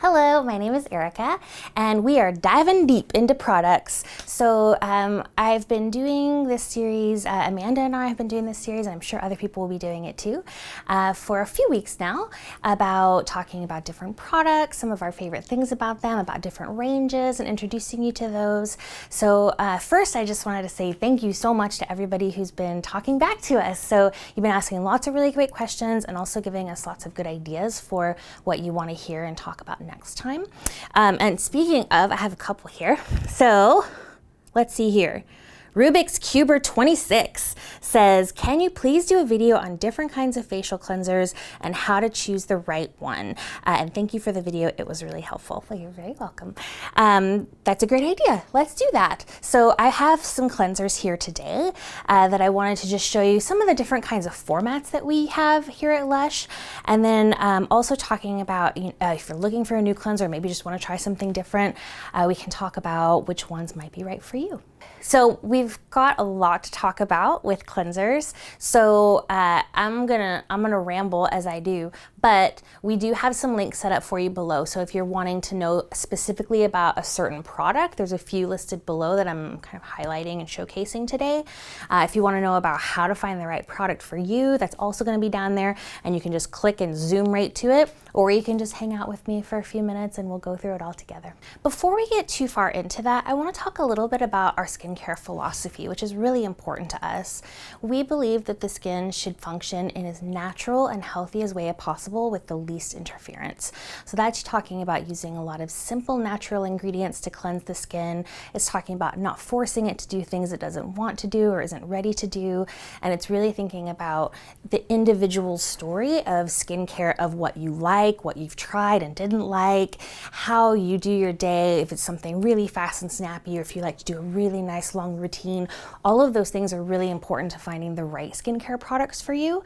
Hello, my name is Erica, and we are diving deep into products. So I've been doing this series, Amanda and I have been doing this series, and I'm sure other people will be doing it too, for a few weeks now, about talking about different products, some of our favorite things about them, about different ranges, and introducing you to those. So first, I just wanted to say thank you so much to everybody who's been talking back to us. So you've been asking lots of really great questions and also giving us lots of good ideas for what you want to hear and talk about next time. And speaking of, I have a couple here. So let's see here. Rubik's Cuber 26 says, can you please do a video on different kinds of facial cleansers and how to choose the right one? And thank you for the video. It was really helpful. Well, you're very welcome. That's a great idea. Let's do that. So I have some cleansers here today that I wanted to just show you some of the different kinds of formats that we have here at Lush. And then also talking about, if you're looking for a new cleanser, maybe just want to try something different, we can talk about which ones might be right for you. So we've got a lot to talk about with cleansers. So I'm gonna ramble as I do, but we do have some links set up for you below. So if you're wanting to know specifically about a certain product, there's a few listed below that I'm kind of highlighting and showcasing today. If you want to know about how to find the right product for you, that's also going to be down there, and you can just click and zoom right to it, or you can just hang out with me for a few minutes and we'll go through it all together. Before we get too far into that, I want to talk a little bit about our skincare philosophy, which is really important to us. We believe that the skin should function in as natural and healthy as way possible with the least interference. So that's talking about using a lot of simple natural ingredients to cleanse the skin. It's talking about not forcing it to do things it doesn't want to do or isn't ready to do. And it's really thinking about the individual story of skincare, of what you like, what you've tried and didn't like, how you do your day, if it's something really fast and snappy, or if you like to do a really nice long routine. All of those things are really important to finding the right skincare products for you.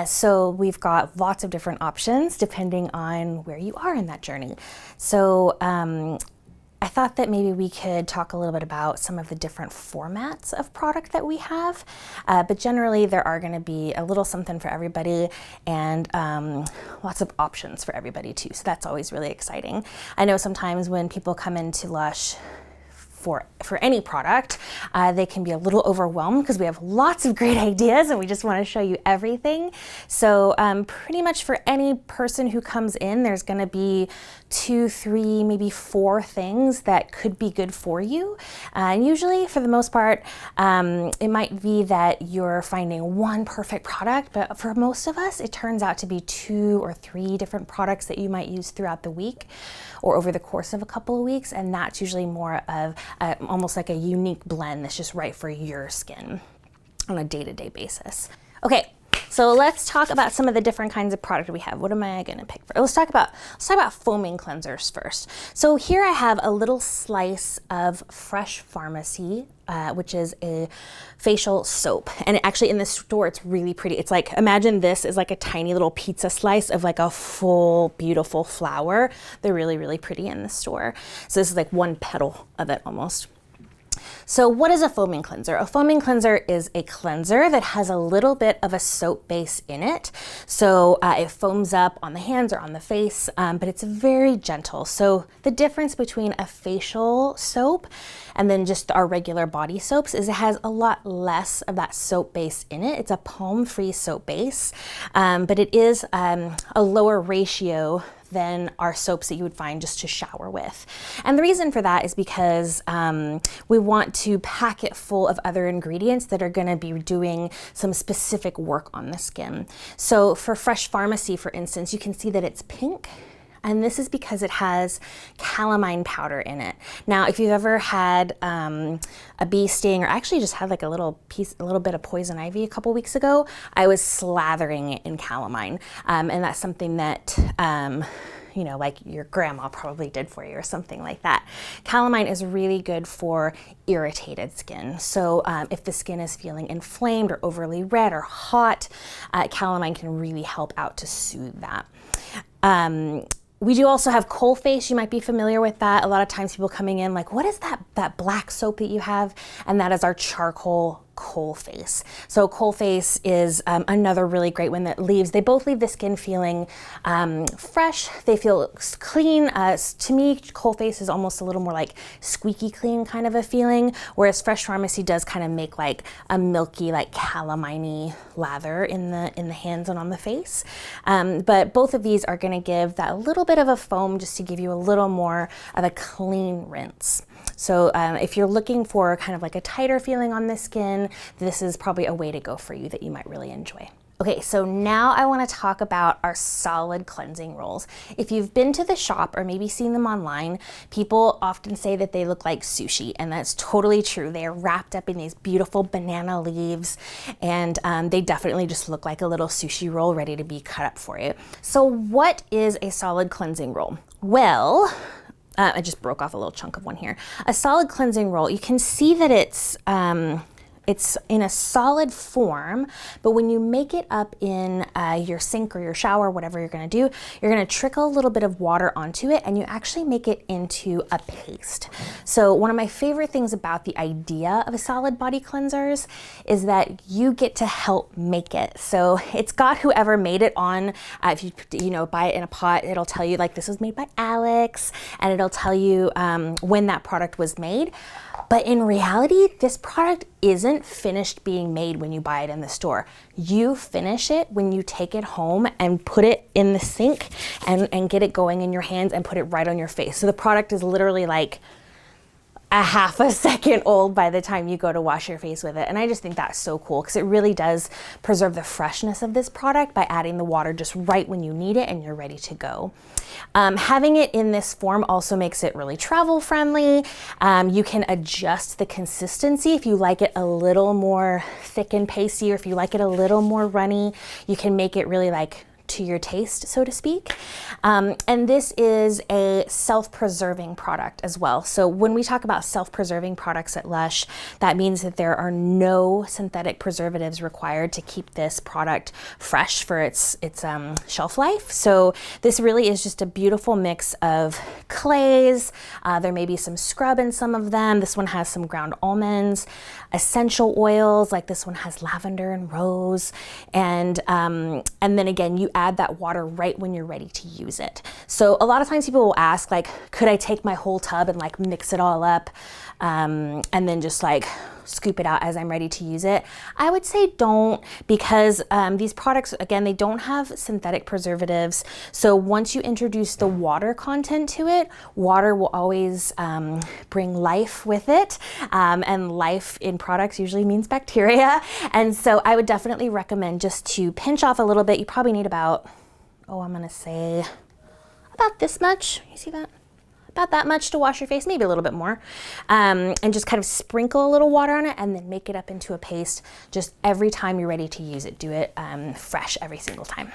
So we've got lots of different options depending on where you are in that journey. So I thought that maybe we could talk a little bit about some of the different formats of product that we have, but generally there are going to be a little something for everybody, and lots of options for everybody too. So that's always really exciting. I know sometimes when people come into Lush for any product, they can be a little overwhelmed because we have lots of great ideas and we just want to show you everything. So pretty much for any person who comes in, there's going to be 2, 3, maybe 4 things that could be good for you. And usually, for the most part, it might be that you're finding one perfect product, but for most of us, it turns out to be 2 or 3 different products that you might use throughout the week or over the course of a couple of weeks, and that's usually more of almost like a unique blend that's just right for your skin on a day-to-day basis. Okay, so let's talk about some of the different kinds of product we have. What am I gonna pick for? Let's talk about foaming cleansers first. So here I have a little slice of Fresh Farmacy, which is a facial soap. And actually in the store, it's really pretty. It's like, imagine this is like a tiny little pizza slice of like a full, beautiful flower. They're really, really pretty in the store. So this is like one petal of it almost. So what is a foaming cleanser? A foaming cleanser is a cleanser that has a little bit of a soap base in it. So it foams up on the hands or on the face, but it's very gentle. So the difference between a facial soap and then just our regular body soaps is it has a lot less of that soap base in it. It's a palm-free soap base, but it is a lower ratio than our soaps that you would find just to shower with. And the reason for that is because we want to pack it full of other ingredients that are gonna be doing some specific work on the skin. So for Fresh Farmacy, for instance, you can see that it's pink. And this is because it has calamine powder in it. Now, if you've ever had a bee sting, or actually just had like a little bit of poison ivy a couple weeks ago, I was slathering it in calamine. And that's something that, like your grandma probably did for you or something like that. Calamine is really good for irritated skin. So if the skin is feeling inflamed or overly red or hot, calamine can really help out to soothe that. We do also have Coalface. You might be familiar with that. A lot of times people coming in like, what is that black soap that you have? And that is our charcoal Coalface. So Coalface is another really great one that they both leave the skin feeling fresh. They feel clean. To me, Coalface is almost a little more like squeaky clean kind of a feeling, whereas Fresh Farmacy does kind of make like a milky, like calamine lather in the hands and on the face. But both of these are going to give that little bit of a foam just to give you a little more of a clean rinse. So if you're looking for kind of like a tighter feeling on the skin, this is probably a way to go for you that you might really enjoy. Okay, so now I want to talk about our solid cleansing rolls. If you've been to the shop or maybe seen them online, people often say that they look like sushi, and that's totally true. They are wrapped up in these beautiful banana leaves, and they definitely just look like a little sushi roll ready to be cut up for you. So what is a solid cleansing roll? Well, I just broke off a little chunk of one here. A solid cleansing roll, you can see that it's in a solid form, but when you make it up in your sink or your shower, whatever you're gonna do, you're gonna trickle a little bit of water onto it, and you actually make it into a paste. So one of my favorite things about the idea of a solid body cleansers is that you get to help make it. So it's got whoever made it on, if you buy it in a pot, it'll tell you like this was made by Alex, and it'll tell you when that product was made. But in reality, this product isn't finished being made when you buy it in the store. You finish it when you take it home and put it in the sink and get it going in your hands and put it right on your face. So the product is literally like a half a second old by the time you go to wash your face with it. And I just think that's so cool because it really does preserve the freshness of this product by adding the water just right when you need it and you're ready to go. Having it in this form also makes it really travel friendly. You can adjust the consistency if you like it a little more thick and pasty, or if you like it a little more runny, you can make it really like to your taste, so to speak. And this is a self-preserving product as well. So when we talk about self-preserving products at Lush, that means that there are no synthetic preservatives required to keep this product fresh for its shelf life. So this really is just a beautiful mix of clays. There may be some scrub in some of them. This one has some ground almonds, essential oils, like this one has lavender and rose. And then again, you add that water right when you're ready to use it. So a lot of times people will ask, like, could I take my whole tub and like mix it all up and then just like scoop it out as I'm ready to use it? I would say don't, because these products, again, they don't have synthetic preservatives. So once you introduce the water content to it, water will always bring life with it. And life in products usually means bacteria. And so I would definitely recommend just to pinch off a little bit. You probably need about, I'm gonna say about this much. You see that? About that much to wash your face, maybe a little bit more, and just kind of sprinkle a little water on it and then make it up into a paste just every time you're ready to use it. Do it fresh every single time.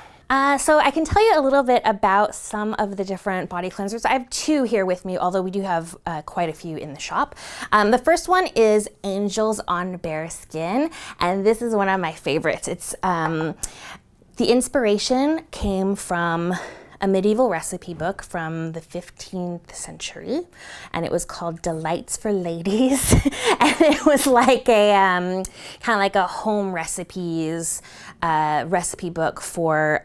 So I can tell you a little bit about some of the different body cleansers. I have two here with me, although we do have quite a few in the shop. The first one is Angels on Bare Skin, and this is one of my favorites. It's the inspiration came from a medieval recipe book from the 15th century, and it was called Delights for Ladies. And it was like a kind of like a home recipes recipe book for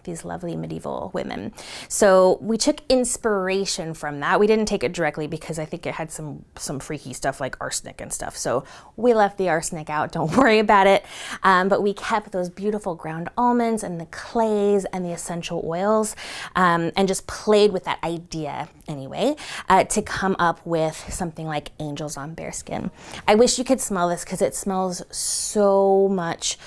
these lovely medieval women. So we took inspiration from that. We didn't take it directly because I think it had some freaky stuff like arsenic and stuff. So we left the arsenic out, don't worry about it. But we kept those beautiful ground almonds and the clays and the essential oils and just played with that idea anyway to come up with something like Angels on Bare Skin. I wish you could smell this because it smells so much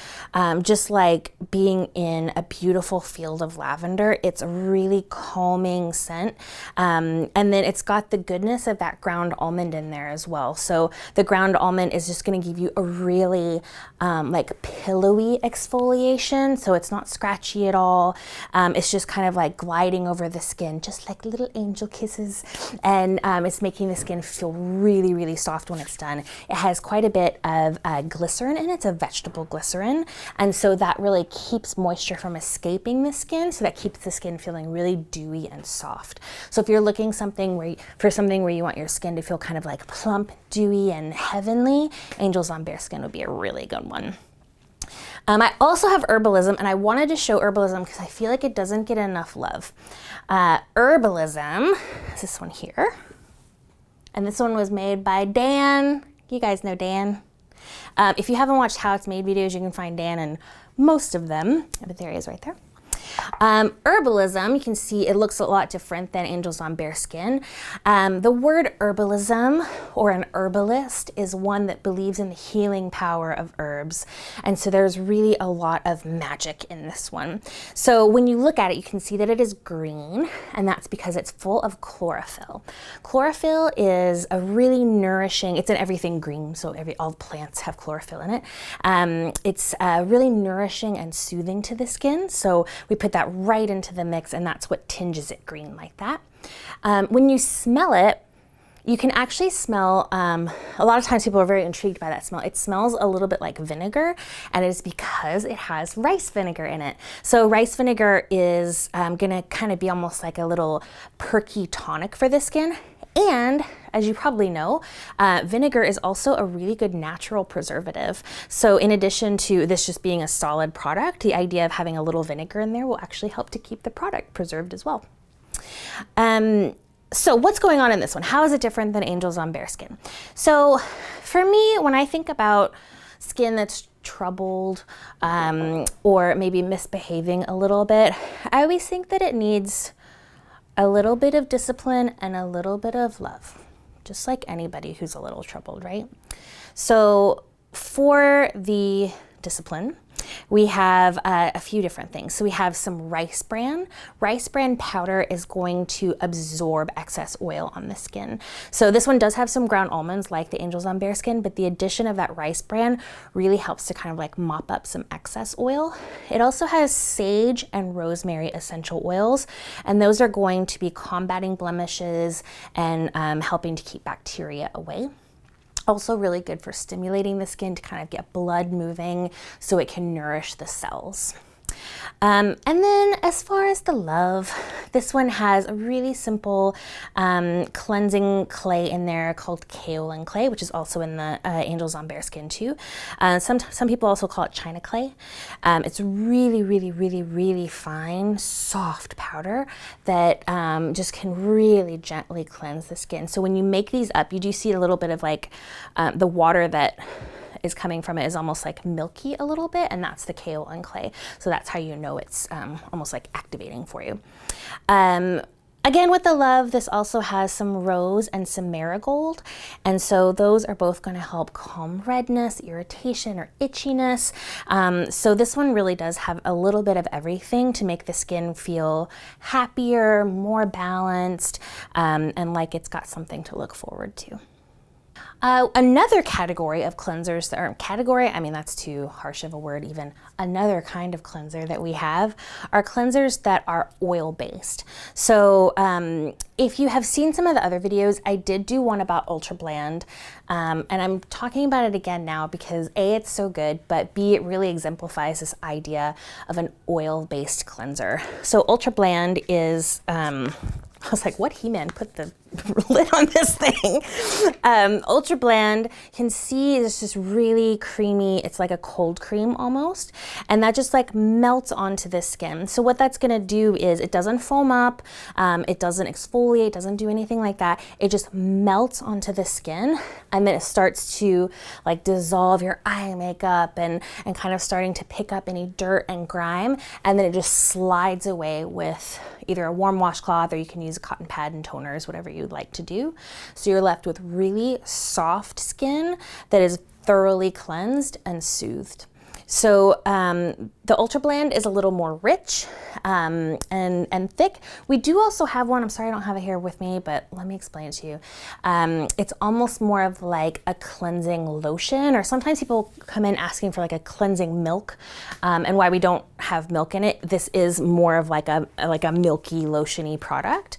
just like being in a beautiful field of lavender. It's a really calming scent. And then it's got the goodness of that ground almond in there as well. So the ground almond is just going to give you a really like pillowy exfoliation. So it's not scratchy at all. It's just kind of like gliding over the skin, just like little angel kisses. And it's making the skin feel really, really soft when it's done. It has quite a bit of glycerin in it. It's a vegetable glycerin. And so that really keeps moisture from escaping the skin, so that keeps the skin feeling really dewy and soft. So if you're looking for something where you want your skin to feel kind of like plump, dewy, and heavenly, Angels on Bare Skin would be a really good one. I also have Herbalism, and I wanted to show Herbalism because I feel like it doesn't get enough love. Herbalism is this one here. And this one was made by Dan. You guys know Dan. If you haven't watched How It's Made videos, you can find Dan in most of them. But there he is right there. Herbalism, you can see it looks a lot different than Angels on Bare Skin. The word herbalism, or an herbalist, is one that believes in the healing power of herbs. And so there's really a lot of magic in this one. So when you look at it, you can see that it is green, and that's because it's full of chlorophyll. Chlorophyll is a really nourishing, it's in everything green, so all plants have chlorophyll in it. It's really nourishing and soothing to the skin. So we put that right into the mix, and that's what tinges it green like that. When you smell it, you can actually smell, a lot of times people are very intrigued by that smell. It smells a little bit like vinegar, and it is because it has rice vinegar in it. So rice vinegar is gonna kind of be almost like a little perky tonic for the skin. And as you probably know, vinegar is also a really good natural preservative. So in addition to this just being a solid product, the idea of having a little vinegar in there will actually help to keep the product preserved as well. So what's going on in this one? How is it different than Angels on Bare Skin? So for me, when I think about skin that's troubled or maybe misbehaving a little bit, I always think that it needs a little bit of discipline and a little bit of love, just like anybody who's a little troubled, right? So for the discipline, we have a few different things. So we have some rice bran. Rice bran powder is going to absorb excess oil on the skin. So this one does have some ground almonds like the Angels on Bare Skin, but the addition of that rice bran really helps to kind of like mop up some excess oil. It also has sage and rosemary essential oils, and those are going to be combating blemishes and helping to keep bacteria away. Also really good for stimulating the skin to kind of get blood moving so it can nourish the cells. And then as far as the love, this one has a really simple cleansing clay in there called kaolin clay, which is also in the Angels on Bare Skin too. Some people also call it China clay. It's really, really, really, really fine, soft powder that just can really gently cleanse the skin. So when you make these up, you do see a little bit of like the water that is coming from it is almost like milky a little bit, and that's the kaolin clay. So that's how you know it's almost like activating for you. Again, with the love, this also has some rose and some marigold. And so those are both going to help calm redness, irritation, or itchiness. So this one really does have a little bit of everything to make the skin feel happier, more balanced, and like it's got something to look forward to. Another category of cleansers, or category, I mean that's too harsh of a word even, another kind of cleanser that we have are cleansers that are oil-based. So if you have seen some of the other videos, I did do one about Ultrabland, and I'm talking about it again now because A, it's so good, but B, it really exemplifies this idea of an oil-based cleanser. So Ultrabland is, I was like, what He-Man put the lid on this thing? Ultrabland, you can see it's just really creamy. It's like a cold cream almost. And that just like melts onto the skin. So what that's gonna do is it doesn't foam up, it doesn't exfoliate, doesn't do anything like that. It just melts onto the skin, and then it starts to like dissolve your eye makeup and kind of starting to pick up any dirt and grime. And then it just slides away with either a warm washcloth, or you can use a cotton pad and toners, whatever you'd like to do. So you're left with really soft skin that is thoroughly cleansed and soothed. So the Ultrabland is a little more rich and thick. We do also have one, I'm sorry I don't have it here with me, but let me explain it to you. It's almost more of like a cleansing lotion, or sometimes people come in asking for like a cleansing milk, and why we don't have milk in it. This is more of like a milky lotiony product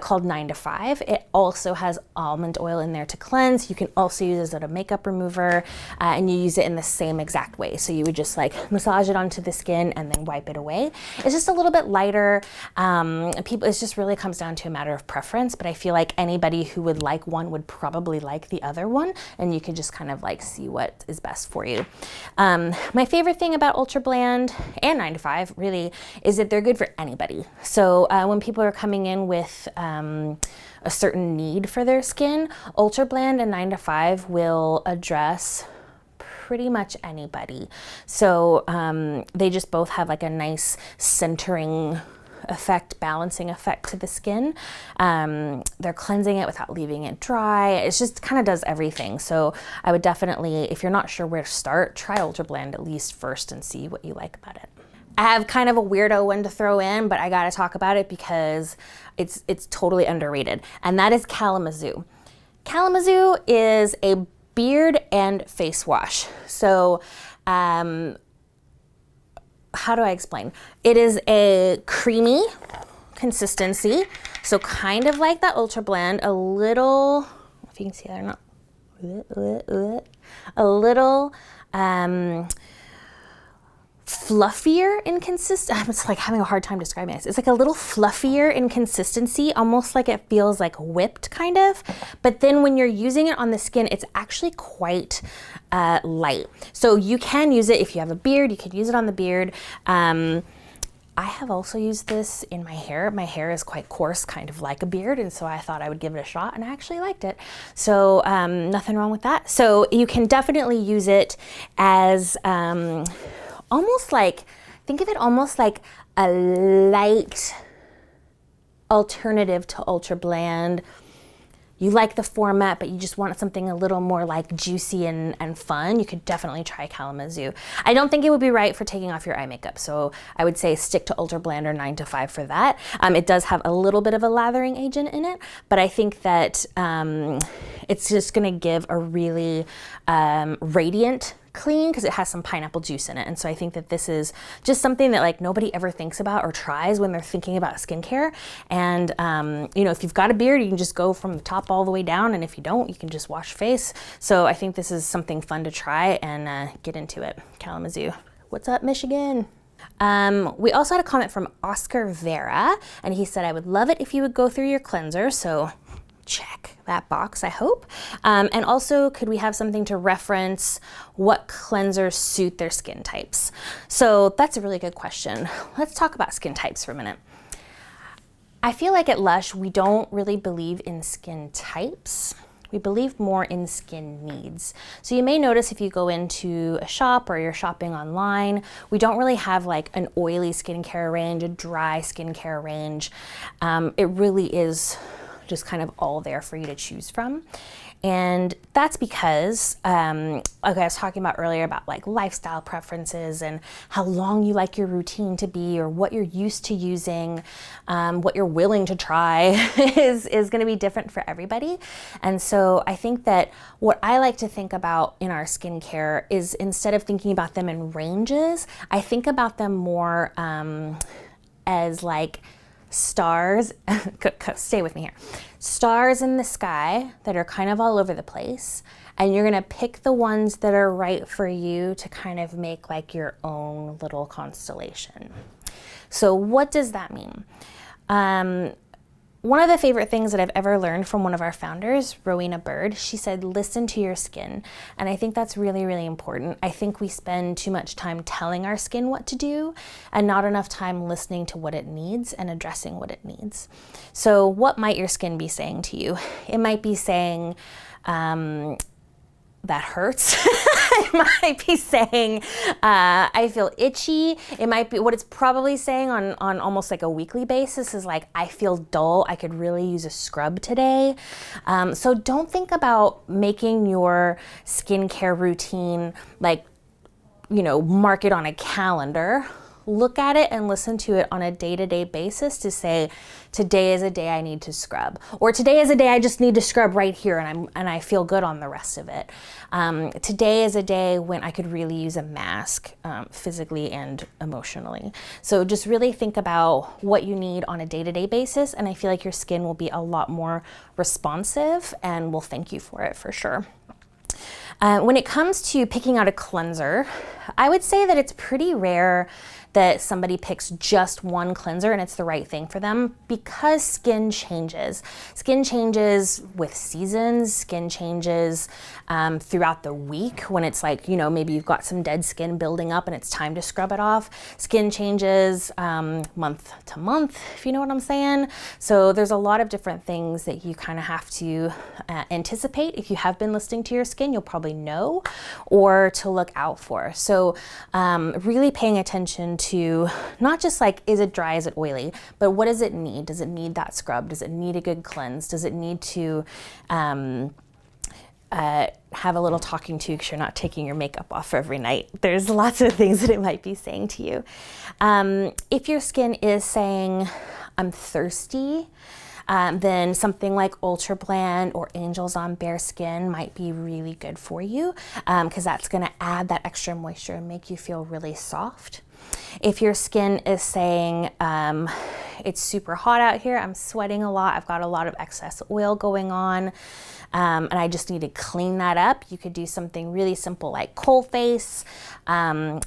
called 9 to 5. It also has almond oil in there to cleanse. You can also use it as a makeup remover, and you use it in the same exact way. So you would just like massage it onto the skin and then wipe it away. It's just a little bit lighter. It just really comes down to a matter of preference, but I feel like anybody who would like one would probably like the other one, and you can just kind of like see what is best for you. My favorite thing about Ultrabland and 9 to 5 really is that they're good for anybody. So when people are coming in with a certain need for their skin, Ultrabland and 9 to 5 will address pretty much anybody. So they just both have like a nice centering effect, balancing effect to the skin. They're cleansing it without leaving it dry. It just kind of does everything. So I would definitely, if you're not sure where to start, try Ultrabland at least first and see what you like about it. I have kind of a weirdo one to throw in, but I gotta talk about it because it's totally underrated, and that is Kalamazoo. Kalamazoo is a beard and face wash. So how do I explain? It is a creamy consistency, so kind of like that Ultrabland, a little, if you can see that or not, a little fluffier in consistency. I'm just like having a hard time describing this. It's like a little fluffier in consistency, almost like it feels like whipped kind of. But then when you're using it on the skin, it's actually quite light. So you can use it if you have a beard, you could use it on the beard. I have also used this in my hair. My hair is quite coarse, kind of like a beard, and so I thought I would give it a shot, and I actually liked it. So nothing wrong with that. So you can definitely use it as almost like, think of it almost like a light alternative to Ultrabland. You like the format, but you just want something a little more like juicy and fun, you could definitely try Kalamazoo. I don't think it would be right for taking off your eye makeup, so I would say stick to Ultrabland or 9 to 5 for that. It does have a little bit of a lathering agent in it, but I think that it's just gonna give a really radiant clean because it has some pineapple juice in it. And so I think that this is just something that like nobody ever thinks about or tries when they're thinking about skincare. And you know, if you've got a beard, you can just go from the top all the way down, and if you don't, you can just wash your face. So I think this is something fun to try and get into it. Kalamazoo. What's up, Michigan? We also had a comment from Oscar Vera, and he said, I would love it if you would go through your cleanser. So check that box, I hope. And also, could we have something to reference what cleansers suit their skin types? So that's a really good question. Let's talk about skin types for a minute. I feel like at Lush, we don't really believe in skin types. We believe more in skin needs. So you may notice if you go into a shop or you're shopping online, we don't really have like an oily skincare range, a dry skincare range. It really is just kind of all there for you to choose from. And that's because, like I was talking about earlier about like lifestyle preferences and how long you like your routine to be, or what you're used to using, what you're willing to try is gonna be different for everybody. And so I think that what I like to think about in our skincare is, instead of thinking about them in ranges, I think about them more as like stars, stay with me here, stars in the sky that are kind of all over the place, and you're gonna pick the ones that are right for you to kind of make like your own little constellation. So what does that mean? One of the favorite things that I've ever learned from one of our founders, Rowena Bird, she said, listen to your skin. And I think that's really, really important. I think we spend too much time telling our skin what to do and not enough time listening to what it needs and addressing what it needs. So what might your skin be saying to you? It might be saying, that hurts. It might be saying, I feel itchy. It might be, what it's probably saying on almost like a weekly basis is like, I feel dull. I could really use a scrub today. So don't think about making your skincare routine like, you know, mark it on a calendar. Look at it and listen to it on a day-to-day basis to say, today is a day I need to scrub, or today is a day I just need to scrub right here and I feel good on the rest of it. Today is a day when I could really use a mask, physically and emotionally. So just really think about what you need on a day-to-day basis, and I feel like your skin will be a lot more responsive and will thank you for it for sure. When it comes to picking out a cleanser, I would say that it's pretty rare that somebody picks just one cleanser and it's the right thing for them, because skin changes. Skin changes with seasons, skin changes throughout the week when it's like, you know, maybe you've got some dead skin building up and it's time to scrub it off. Skin changes month to month, if you know what I'm saying. So there's a lot of different things that you kind of have to anticipate. If you have been listening to your skin, you'll probably know, or to look out for. So really paying attention to not just like, is it dry, is it oily, but what does it need? Does it need that scrub? Does it need a good cleanse? Does it need to have a little talking to, because you're not taking your makeup off every night? There's lots of things that it might be saying to you. If your skin is saying, I'm thirsty, then something like Ultrabland or Angels on Bare Skin might be really good for you, because that's going to add that extra moisture and make you feel really soft. If your skin is saying, it's super hot out here, I'm sweating a lot, I've got a lot of excess oil going on, and I just need to clean that up, you could do something really simple like Coalface.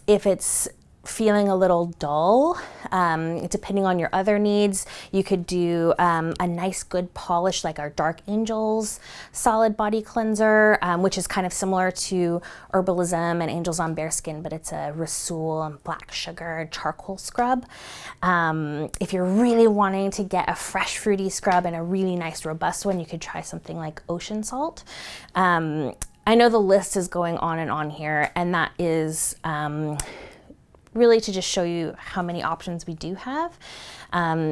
If it's feeling a little dull, depending on your other needs, you could do a nice good polish like our Dark Angels solid body cleanser, which is kind of similar to Herbalism and Angels on Bare Skin, but it's a Rasool and black sugar charcoal scrub. If you're really wanting to get a fresh fruity scrub and a really nice robust one, you could try something like Ocean Salt. I know the list is going on and on here, and that is really to just show you how many options we do have.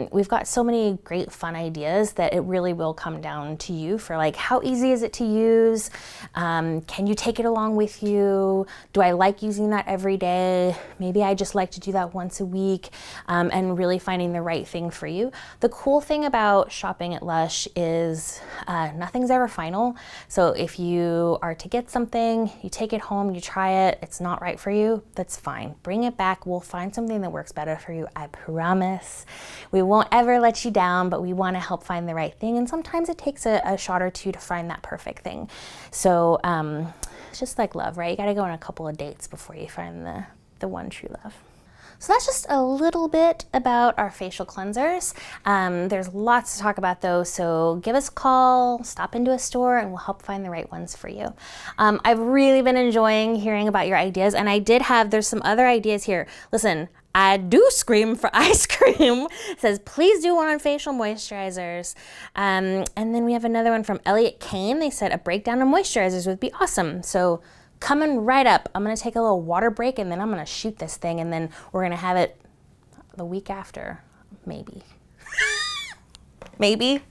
We've got so many great fun ideas that it really will come down to you for like, how easy is it to use? Can you take it along with you? Do I like using that every day? Maybe I just like to do that once a week, and really finding the right thing for you. The cool thing about shopping at Lush is nothing's ever final. So if you are to get something, you take it home, you try it, it's not right for you, that's fine. Bring it back. We'll find something that works better for you, I promise. We won't ever let you down, but we want to help find the right thing. And sometimes it takes a shot or two to find that perfect thing. So it's just like love, right? You got to go on a couple of dates before you find the one true love. So that's just a little bit about our facial cleansers. There's lots to talk about though, so give us a call, stop into a store, and we'll help find the right ones for you. I've really been enjoying hearing about your ideas, and there's some other ideas here. Listen, I do scream for ice cream. It says, please do one on facial moisturizers. And then we have another one from Elliot Kane. They said a breakdown of moisturizers would be awesome. So coming right up, I'm gonna take a little water break, and then I'm gonna shoot this thing, and then we're gonna have it the week after, maybe. Maybe.